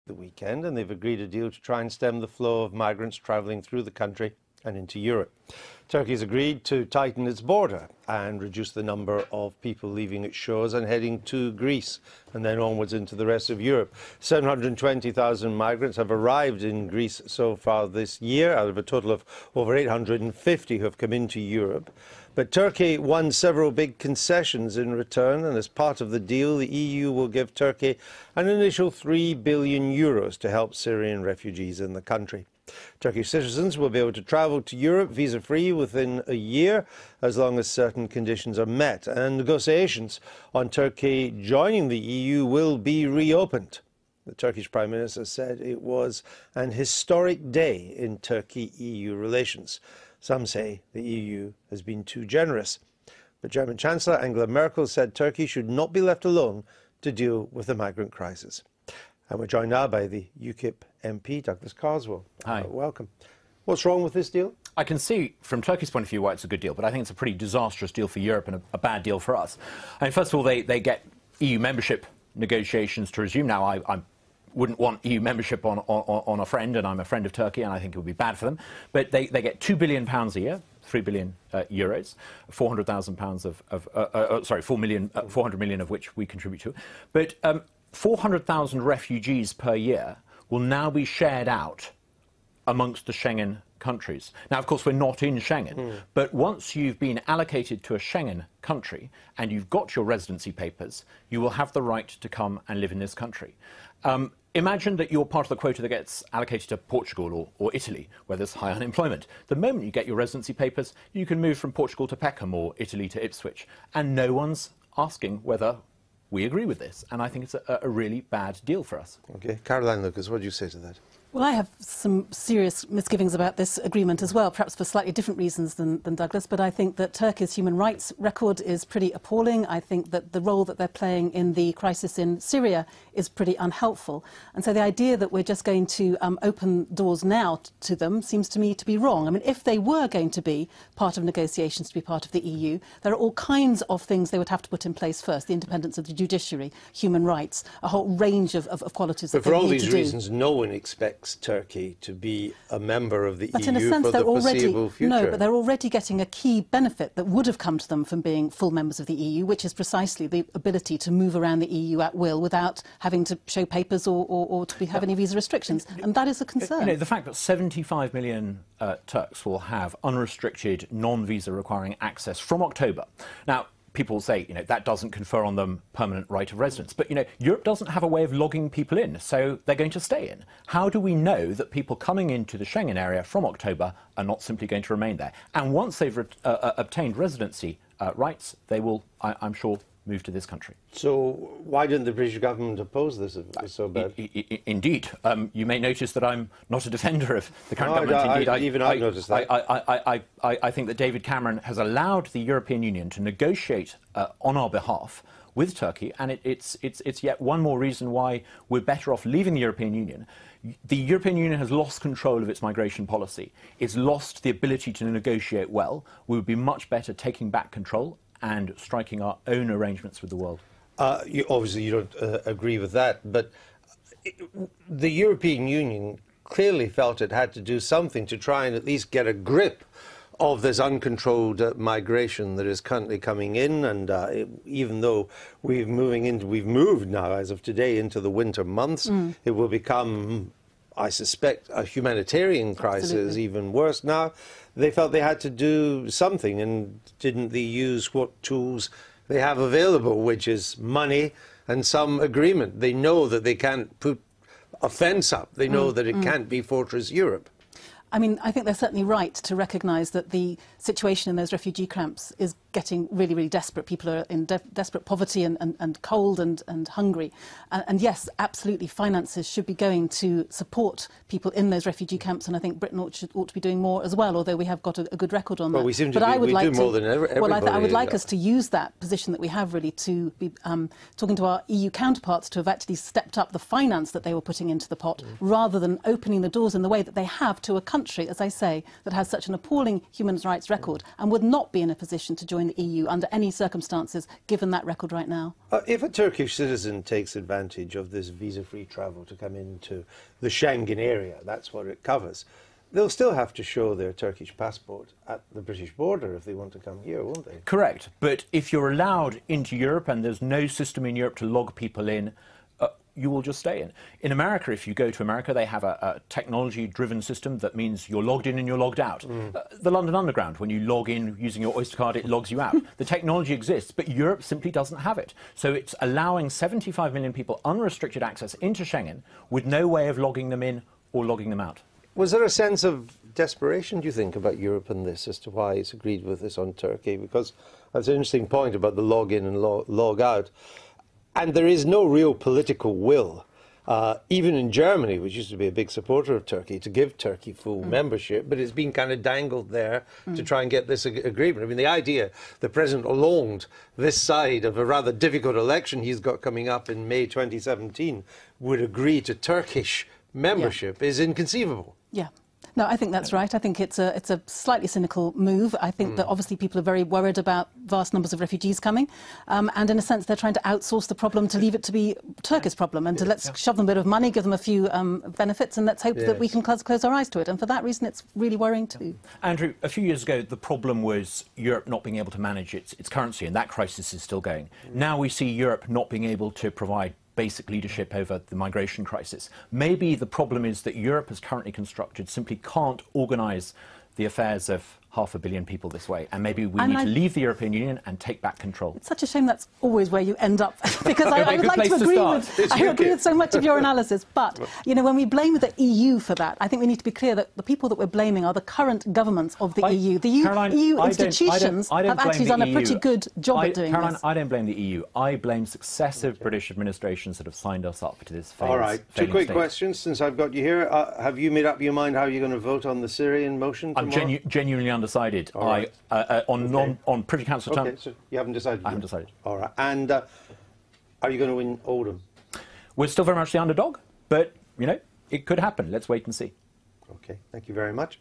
the weekend, and they've agreed a deal to try and stem the flow of migrants travelling through the country and into Europe. Turkey's agreed to tighten its border and reduce the number of people leaving its shores and heading to Greece and then onwards into the rest of Europe. 720,000 migrants have arrived in Greece so far this year, out of a total of over 850 who have come into Europe. But Turkey won several big concessions in return, and as part of the deal, the EU will give Turkey an initial €3 billion to help Syrian refugees in the country. Turkish citizens will be able to travel to Europe visa-free within a year, as long as certain conditions are met, and negotiations on Turkey joining the EU will be reopened. The Turkish Prime Minister said it was an historic day in Turkey-EU relations. Some say the EU has been too generous. But German Chancellor Angela Merkel said Turkey should not be left alone to deal with the migrant crisis. And we're joined now by the UKIP MP, Douglas Carswell. Hi. Welcome. What's wrong with this deal? I can see, from Turkey's point of view, why it's a good deal, but I think it's a pretty disastrous deal for Europe and a bad deal for us. I mean, first of all, they get EU membership negotiations to resume. Now, I wouldn't want EU membership on a friend, and I'm a friend of Turkey, and I think it would be bad for them. But they get £2 billion a year, 3 billion euros, 400,000 pounds sorry, 400 million of which we contribute to. But 400,000 refugees per year will now be shared out amongst the Schengen countries. Now, of course, we're not in Schengen, but once you've been allocated to a Schengen country and you've got your residency papers, you will have the right to come and live in this country. Imagine that you're part of the quota that gets allocated to Portugal or Italy, where there's high unemployment. The moment you get your residency papers, you can move from Portugal to Peckham or Italy to Ipswich, and no one's asking whether we agree with this, and I think it's a really bad deal for us. OK. Caroline Lucas, what do you say to that? Well, I have some serious misgivings about this agreement as well, perhaps for slightly different reasons than Douglas, but I think that Turkey's human rights record is pretty appalling. I think that the role that they're playing in the crisis in Syria is pretty unhelpful. And so the idea that we're just going to open doors now to them seems to me to be wrong. I mean, if they were going to be part of negotiations to be part of the EU, there are all kinds of things they would have to put in place first: the independence of the judiciary, human rights, a whole range of qualities that they need to do. But for all these reasons, no one expects Turkey to be a member of the but EU in a sense, for the foreseeable future. No, but they're already getting a key benefit that would have come to them from being full members of the EU, which is precisely the ability to move around the EU at will without having to show papers or to have any visa restrictions. And that is a concern. You know, the fact that 75 million Turks will have unrestricted, non-visa requiring access from October. Now, people say, that doesn't confer on them permanent right of residence. But, Europe doesn't have a way of logging people in, so they're going to stay in. How do we know that people coming into the Schengen area from October are not simply going to remain there? And once they've obtained residency rights, they will, I'm sure, move to this country. So why didn't the British government oppose this if it was so bad? Indeed. You may notice that I'm not a defender of the current government. Indeed, I've noticed that. I think that David Cameron has allowed the European Union to negotiate on our behalf with Turkey, and it's yet one more reason why we're better off leaving the European Union. The European Union has lost control of its migration policy. It's lost the ability to negotiate well. We would be much better taking back control and striking our own arrangements with the world. Obviously, you don't agree with that, but the European Union clearly felt it had to do something to try and at least get a grip of this uncontrolled migration that is currently coming in. And even though we've moved now, as of today, into the winter months, it will become, I suspect, a humanitarian crisis. Absolutely. Even worse now. They felt they had to do something, and didn't they use what tools they have available, which is money and some agreement? They know that they can't put a fence up. They know that it can't be Fortress Europe. I mean, I think they're certainly right to recognise that the situation in those refugee camps is getting really, really desperate. People are in desperate poverty and cold and hungry. And yes, absolutely, finances should be going to support people in those refugee camps, and I think Britain ought to be doing more as well, although we have got a good record on that. Well, we seem to do more than everybody. Well, I would like us to use that position that we have really to be talking to our EU counterparts to have actually stepped up the finance that they were putting into the pot, rather than opening the doors in the way that they have to a country country, as I say, that has such an appalling human rights record and would not be in a position to join the EU under any circumstances, given that record right now. If a Turkish citizen takes advantage of this visa-free travel to come into the Schengen area, that's what it covers, they'll still have to show their Turkish passport at the British border if they want to come here, won't they? Correct. But if you're allowed into Europe and there's no system in Europe to log people in, you will just stay in. In America, if you go to America, they have a technology-driven system that means you're logged in and you're logged out. The London Underground, when you log in using your Oyster card, it logs you out. The technology exists, but Europe simply doesn't have it. So it's allowing 75 million people unrestricted access into Schengen with no way of logging them in or logging them out. Was there a sense of desperation, do you think, about Europe in this, as to why it's agreed with this on Turkey? Because that's an interesting point about the log-in and log-out. And there is no real political will, even in Germany, which used to be a big supporter of Turkey, to give Turkey full membership, but it's been kind of dangled there to try and get this agreement. I mean, the idea that President Hollande, this side of a rather difficult election he's got coming up in May 2017, would agree to Turkish membership is inconceivable. Yeah. No, I think that's right. I think it's a slightly cynical move. I think that obviously people are very worried about vast numbers of refugees coming, and in a sense they're trying to outsource the problem to leave it to be Turkey's problem, and to let's shove them a bit of money, give them a few benefits, and let's hope that we can close our eyes to it. And for that reason, it's really worrying too. Andrew, a few years ago, the problem was Europe not being able to manage its currency, and that crisis is still going. Now we see Europe not being able to provide basic leadership over the migration crisis. Maybe the problem is that Europe, as currently constructed, simply can't organise the affairs of 500 million people this way, and maybe we need to leave the European Union and take back control. It's such a shame that's always where you end up, because I would like to agree with so much of your analysis. But you know, when we blame the EU for that, I think we need to be clear that the people that we're blaming are the current governments of the EU. The EU institutions have actually done a pretty good job at doing Caroline, this. I don't blame the EU. I blame successive British administrations that have signed us up to this failed. All right, two quick questions since I've got you here. Have you made up your mind how you're going to vote on the Syrian motion tomorrow? I'm genuinely undecided. Right. On Privy Council term. Okay, so you haven't decided? I haven't decided. All right. And are you going to win Oldham? We're still very much the underdog, but, you know, it could happen. Let's wait and see. Okay, thank you very much.